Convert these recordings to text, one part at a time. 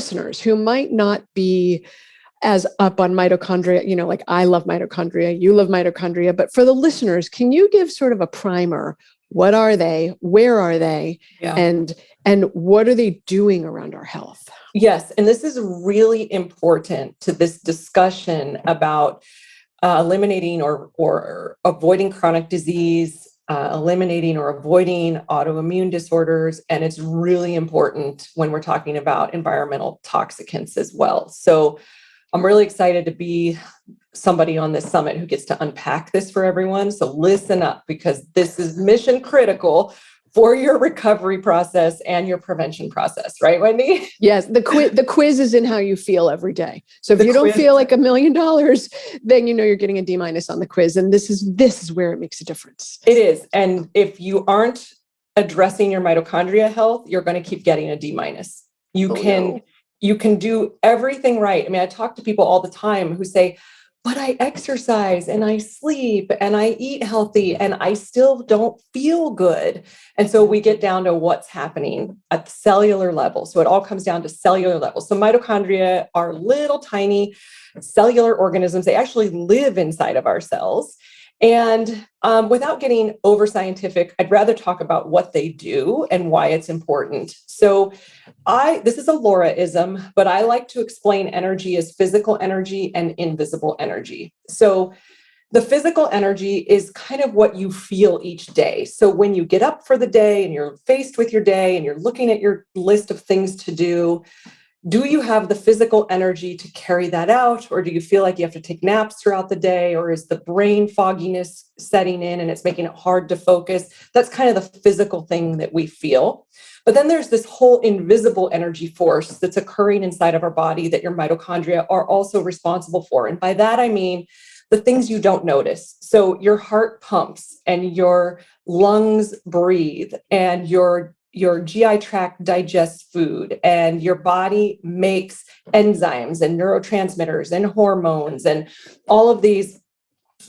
listeners who might not be as up on mitochondria, like I love mitochondria, you love mitochondria, but for the listeners, can you give sort of a primer? What are they? Where are they? Yeah. And what are they doing around our health? Yes. And this is really important to this discussion about eliminating or avoiding chronic disease, eliminating or avoiding autoimmune disorders. And it's really important when we're talking about environmental toxicants as well. So I'm really excited to be somebody on this summit who gets to unpack this for everyone. So listen up, because this is mission critical for your recovery process and your prevention process, right, Wendy? Yes, the quiz is in how you feel every day. So if you don't feel like $1 million, then you're getting a D- on the quiz, and this is where it makes a difference. It is, and if you aren't addressing your mitochondria health, you're going to keep getting a D-. You can do everything right. I mean, I talk to people all the time who say, but I exercise and I sleep and I eat healthy and I still don't feel good. And so we get down to what's happening at the cellular level. So it all comes down to cellular level. So mitochondria are little tiny cellular organisms. They actually live inside of our cells. And without getting over scientific, I'd rather talk about what they do and why it's important. So this is a Lauraism, but I like to explain energy as physical energy and invisible energy. So the physical energy is kind of what you feel each day. So when you get up for the day and you're faced with your day and you're looking at your list of things to do you have the physical energy to carry that out? Or do you feel like you have to take naps throughout the day? Or is the brain fogginess setting in and it's making it hard to focus? That's kind of the physical thing that we feel. But then there's this whole invisible energy force that's occurring inside of our body that your mitochondria are also responsible for. And by that, I mean the things you don't notice. So your heart pumps and your lungs breathe and your GI tract digests food and your body makes enzymes and neurotransmitters and hormones, and all of these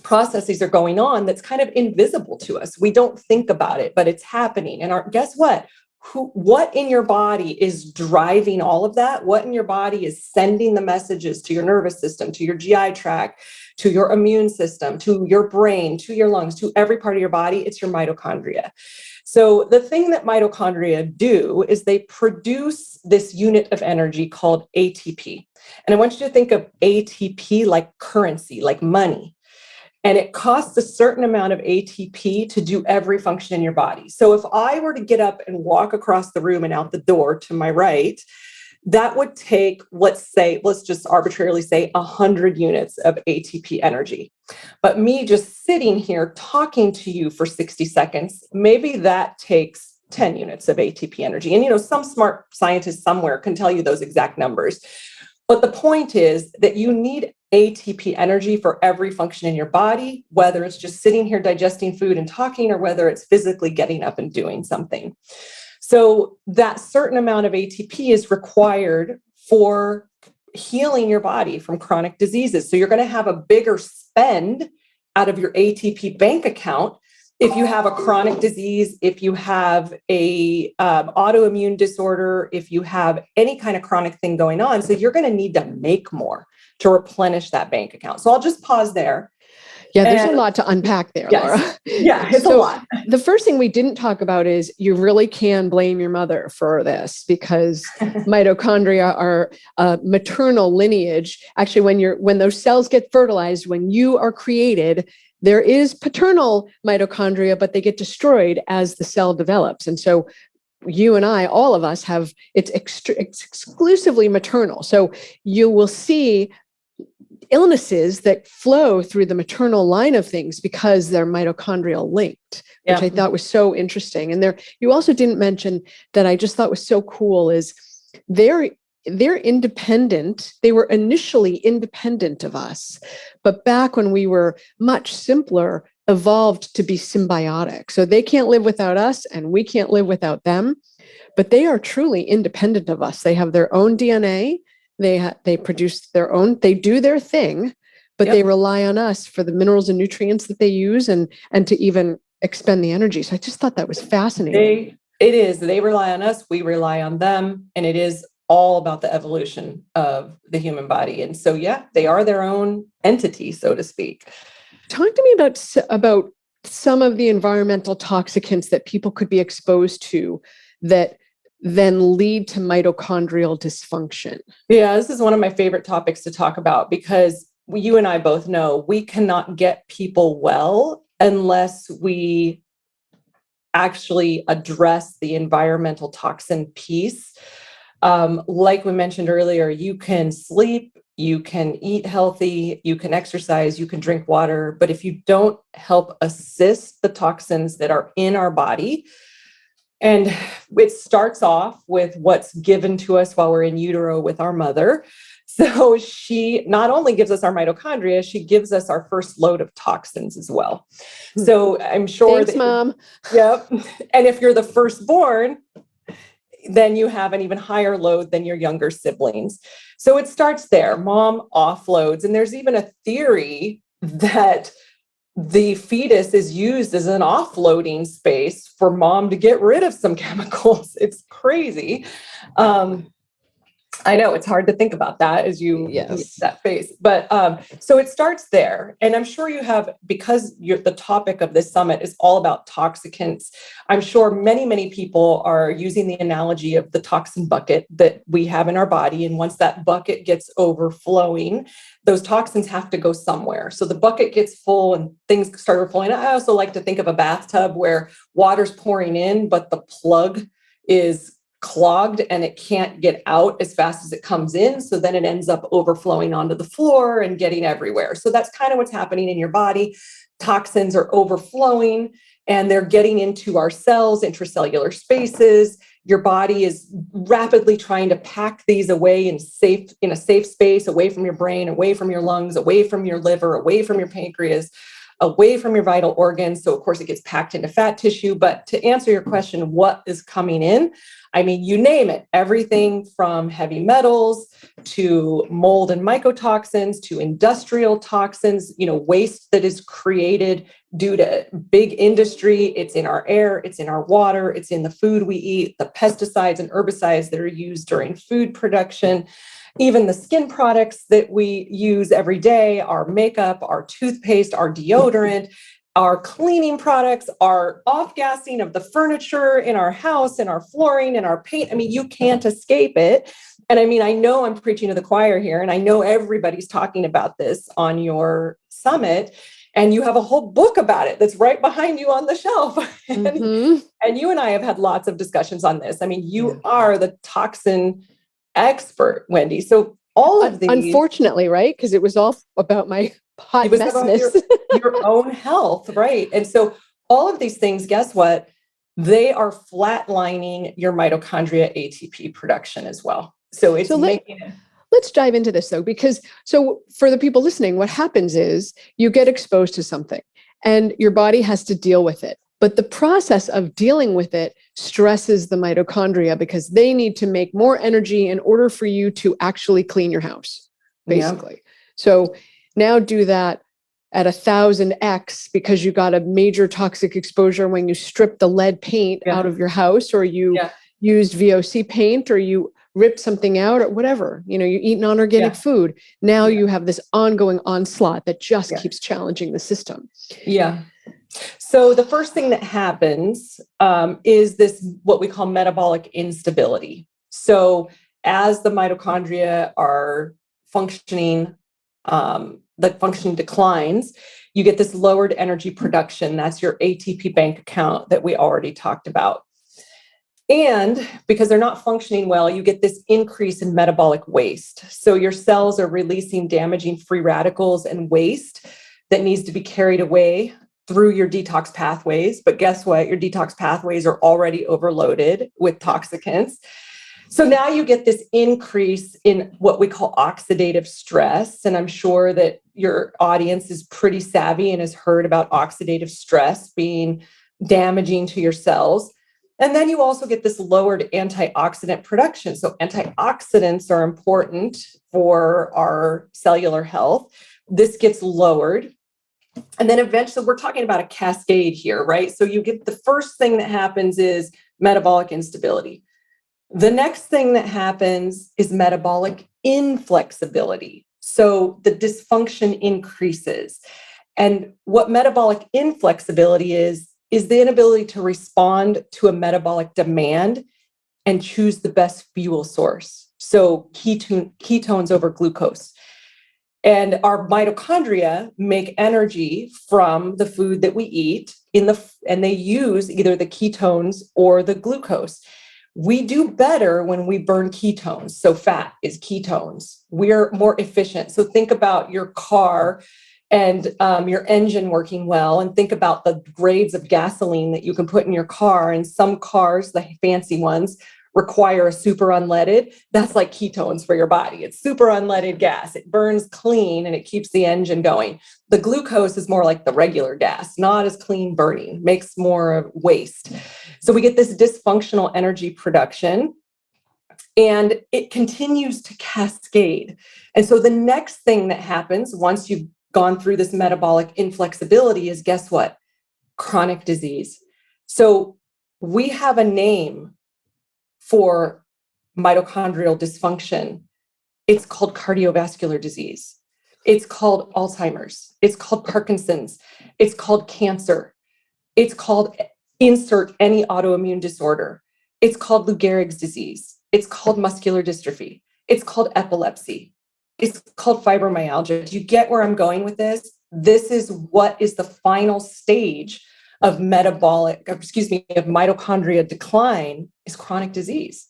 processes are going on that's kind of invisible to us. We don't think about it, but it's happening. And guess what? What in your body is driving all of that? What in your body is sending the messages to your nervous system, to your GI tract, to your immune system, to your brain, to your lungs, to every part of your body? It's your mitochondria. So the thing that mitochondria do is they produce this unit of energy called ATP. And I want you to think of ATP like currency, like money. And it costs a certain amount of ATP to do every function in your body. So if I were to get up and walk across the room and out the door to my right, that would take, let's just arbitrarily say 100 units of ATP energy. But me just sitting here talking to you for 60 seconds, maybe that takes 10 units of ATP energy. And, some smart scientist somewhere can tell you those exact numbers. But the point is that you need ATP energy for every function in your body, whether it's just sitting here digesting food and talking, or whether it's physically getting up and doing something. So that certain amount of ATP is required for healing your body from chronic diseases. So you're going to have a bigger spend out of your ATP bank account if you have a chronic disease, if you have a autoimmune disorder, if you have any kind of chronic thing going on. So you're going to need to make more to replenish that bank account. So I'll just pause there. Yeah, there's a lot to unpack there, yes. Laura. Yeah, it's a lot. The first thing we didn't talk about is you really can blame your mother for this, because mitochondria are a maternal lineage. Actually, when those cells get fertilized, when you are created, there is paternal mitochondria, but they get destroyed as the cell develops. And so you and I, all of us it's exclusively maternal. So you will see illnesses that flow through the maternal line of things because they're mitochondrial linked, which I thought was so interesting. And you also didn't mention that I just thought was so cool is they're independent. They were initially independent of us, but back when we were much simpler, evolved to be symbiotic. So they can't live without us and we can't live without them, but they are truly independent of us. They have their own DNA. They produce their own, they do their thing, but they rely on us for the minerals and nutrients that they use and to even expend the energy. So I just thought that was fascinating. It is. They rely on us. We rely on them. And it is all about the evolution of the human body. And so, yeah, they are their own entity, so to speak. Talk to me about some of the environmental toxicants that people could be exposed to that then lead to mitochondrial dysfunction. Yeah, this is one of my favorite topics to talk about because you and I both know we cannot get people well unless we actually address the environmental toxin piece. Like we mentioned earlier, you can sleep, you can eat healthy, you can exercise, you can drink water, but if you don't help assist the toxins that are in our body, and it starts off with what's given to us while we're in utero with our mother. So she not only gives us our mitochondria, she gives us our first load of toxins as well. So I'm sure Thanks, Mom. Yep. And if you're the firstborn, then you have an even higher load than your younger siblings. So it starts there. Mom offloads. And there's even a theory that the fetus is used as an offloading space for mom to get rid of some chemicals. It's crazy. I know it's hard to think about that as you Yes. that face, but so it starts there. And I'm sure you have, because the topic of this summit is all about toxicants. I'm sure many, many people are using the analogy of the toxin bucket that we have in our body. And once that bucket gets overflowing, those toxins have to go somewhere. So the bucket gets full and things start overflowing. I also like to think of a bathtub where water's pouring in, but the plug is clogged and it can't get out as fast as it comes in. So then it ends up overflowing onto the floor and getting everywhere. So that's kind of what's happening in your body. Toxins are overflowing and they're getting into our cells, intracellular spaces. Your body is rapidly trying to pack these away in a safe space, away from your brain, away from your lungs, away from your liver, away from your pancreas, away from your vital organs. So of course it gets packed into fat tissue. But to answer your question, what is coming in? I mean, you name it, everything from heavy metals to mold and mycotoxins to industrial toxins, waste that is created due to big industry. It's in our air, it's in our water, it's in the food we eat, the pesticides and herbicides that are used during food production. Even the skin products that we use every day, our makeup, our toothpaste, our deodorant, our cleaning products, our off-gassing of the furniture in our house and our flooring and our paint. I mean, you can't escape it. And I mean, I know I'm preaching to the choir here, and I know everybody's talking about this on your summit, and you have a whole book about it that's right behind you on the shelf. And you and I have had lots of discussions on this. I mean, you are the toxin expert, Wendy. So all of these, unfortunately, right? Because it was all about my hot messness. Your own health, right? And so all of these things, guess what? They are flatlining your mitochondria ATP production as well. So it's Let's dive into this though, because for the people listening, what happens is you get exposed to something and your body has to deal with it. But the process of dealing with it stresses the mitochondria because they need to make more energy in order for you to actually clean your house, basically. Yeah. So now do that at 1,000x because you got a major toxic exposure when you stripped the lead paint out of your house, or you used VOC paint, or you ripped something out, or whatever. You eat non-organic food. Now you have this ongoing onslaught that just keeps challenging the system. Yeah. So the first thing that happens is this, what we call metabolic instability. So as the mitochondria are functioning, the function declines, you get this lowered energy production. That's your ATP bank account that we already talked about. And because they're not functioning well, you get this increase in metabolic waste. So your cells are releasing damaging free radicals and waste that needs to be carried away through your detox pathways. But guess what? Your detox pathways are already overloaded with toxicants. So now you get this increase in what we call oxidative stress. And I'm sure that your audience is pretty savvy and has heard about oxidative stress being damaging to your cells. And then you also get this lowered antioxidant production. So antioxidants are important for our cellular health. This gets lowered. And then eventually, we're talking about a cascade here, right? So you get the first thing that happens is metabolic instability. The next thing that happens is metabolic inflexibility. So the dysfunction increases. And what metabolic inflexibility is the inability to respond to a metabolic demand and choose the best fuel source. So ketones over glucose. And our mitochondria make energy from the food that we eat and they use either the ketones or the glucose. We do better when we burn ketones. So fat is ketones. We're more efficient. So think about your car and your engine working well, and think about the grades of gasoline that you can put in your car. And some cars, the fancy ones, require a super unleaded. That's like ketones for your body. It's super unleaded gas. It burns clean and it keeps the engine going. The glucose is more like the regular gas, not as clean burning, makes more waste. So we get this dysfunctional energy production, and it continues to cascade. And so the next thing that happens once you've gone through this metabolic inflexibility is, guess what? Chronic disease. So we have a name for mitochondrial dysfunction. It's called cardiovascular disease. It's called Alzheimer's. It's called Parkinson's. It's called cancer. It's called insert any autoimmune disorder. It's called Lou Gehrig's disease. It's called muscular dystrophy. It's called epilepsy. It's called fibromyalgia. Do you get where I'm going with this? This is what is the final stage of mitochondria decline is chronic disease.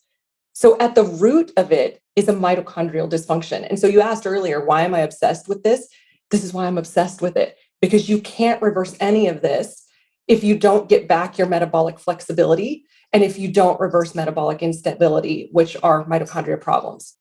So at the root of it is a mitochondrial dysfunction. And so you asked earlier, why am I obsessed with this? This is why I'm obsessed with it, because you can't reverse any of this if you don't get back your metabolic flexibility and if you don't reverse metabolic instability, which are mitochondria problems.